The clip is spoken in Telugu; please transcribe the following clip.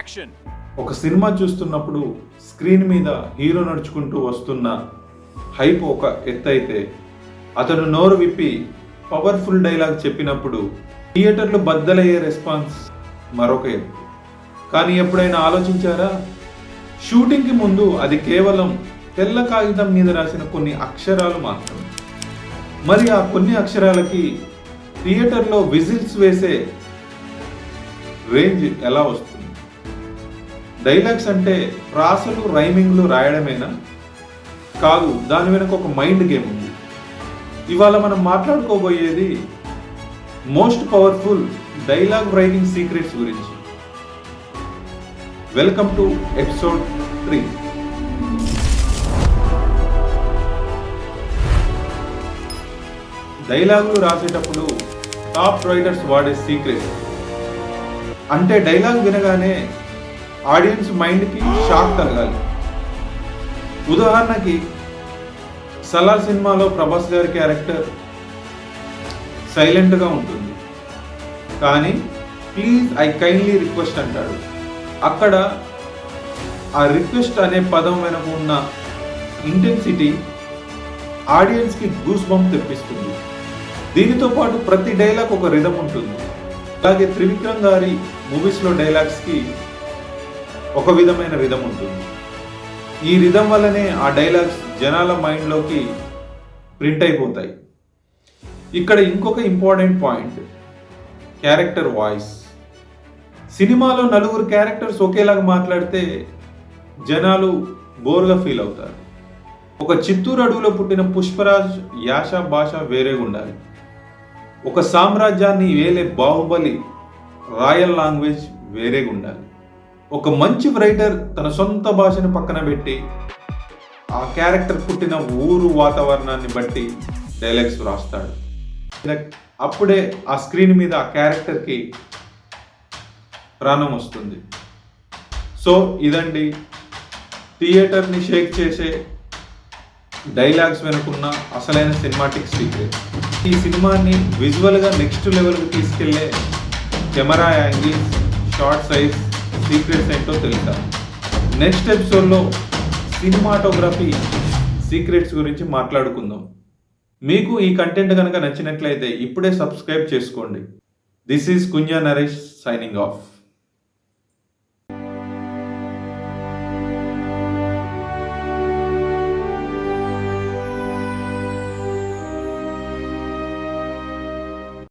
Action! ఒక సినిమా చూస్తున్నప్పుడు స్క్రీన్ మీద హీరో నడుచుకుంటూ వస్తున్న హైప్ ఒక ఎత్తు అయితే, అతను నోరు విప్పి పవర్ఫుల్ డైలాగ్ చెప్పినప్పుడు థియేటర్లు బద్దలయ్యే రెస్పాన్స్ మరొక ఎత్తు. కానీ ఎప్పుడైనా ఆలోచించారా? షూటింగ్కి ముందు అది కేవలం తెల్ల కాగితం మీద రాసిన కొన్ని అక్షరాలు మాత్రమే. మరి ఆ కొన్ని అక్షరాలకి థియేటర్లో విజిల్స్ వేసే రేంజ్ ఎలా వస్తుంది? డైలాగ్స్ అంటే ప్రాసలు రైమింగ్లు రాయడమేనా? కాదు, దాని వెనుక ఒక మైండ్ గేమ్ ఉంది. ఇవాళ మనం మాట్లాడుకోబోయేది most powerful dialogue writing secrets గురించి. Welcome to episode 3. డైలాగులు రాసేటప్పుడు టాప్ రైటర్స్ వాడే సీక్రెట్ అంటే డైలాగ్ వినగానే ఆడియన్స్ మైండ్కి షాక్ కలగాలి. ఉదాహరణకి సలార్ సినిమాలో ప్రభాస్ గారి క్యారెక్టర్ సైలెంట్గా ఉంటుంది, కానీ ప్లీజ్ ఐ కైండ్లీ రిక్వెస్ట్ అంటాడు. అక్కడ ఆ రిక్వెస్ట్ అనే పదం వెనుక ఉన్న ఇంటెన్సిటీ ఆడియన్స్కి గూస్ బంప్ తెప్పిస్తుంది. దీనితో పాటు ప్రతి డైలాగ్ ఒక రిథమ్ ఉంటుంది. అలాగే త్రివిక్రమ్ గారి మూవీస్లో డైలాగ్స్కి ఒక విధమైన రిథమ్ ఉంటుంది. ఈ రిథమ్ వల్లనే ఆ డైలాగ్స్ జనాల మైండ్లోకి ప్రింట్ అయిపోతాయి. ఇక్కడ ఇంకొక ఇంపార్టెంట్ పాయింట్, క్యారెక్టర్ వాయిస్. సినిమాలో నలుగురు క్యారెక్టర్స్ ఒకేలాగా మాట్లాడితే జనాలు బోర్గా ఫీల్ అవుతారు. ఒక చిత్తూరు అడవిలో పుట్టిన పుష్పరాజ్ యాస భాష వేరేగా ఉండాలి. ఒక సామ్రాజ్యాన్ని వేలే బాహుబలి రాయల్ లాంగ్వేజ్ వేరేగా ఉండాలి. ఒక మంచి రైటర్ తన సొంత భాషను పక్కన పెట్టి ఆ క్యారెక్టర్ పుట్టిన ఊరు వాతావరణాన్ని బట్టి డైలాగ్స్ రాస్తాడు. అప్పుడే ఆ స్క్రీన్ మీద ఆ క్యారెక్టర్కి ప్రాణం వస్తుంది. సో ఇదండి థియేటర్ని షేక్ చేసే డైలాగ్స్ వెనుకున్న అసలైన సినిమాటిక్ సీక్రెట్. ఈ సినిమాని విజువల్గా నెక్స్ట్ లెవెల్కి తీసుకెళ్లే camera angles, short size secrets ఏంటో తెలుసా? నెక్స్ట్ ఎపిసోడ్లో సినిమాటోగ్రఫీ సీక్రెట్స్ గురించి మాట్లాడుకుందాం. మీకు ఈ కంటెంట్ కనుక నచ్చినట్లయితే ఇప్పుడే సబ్స్క్రైబ్ చేసుకోండి. This is Kunja Naresh signing off.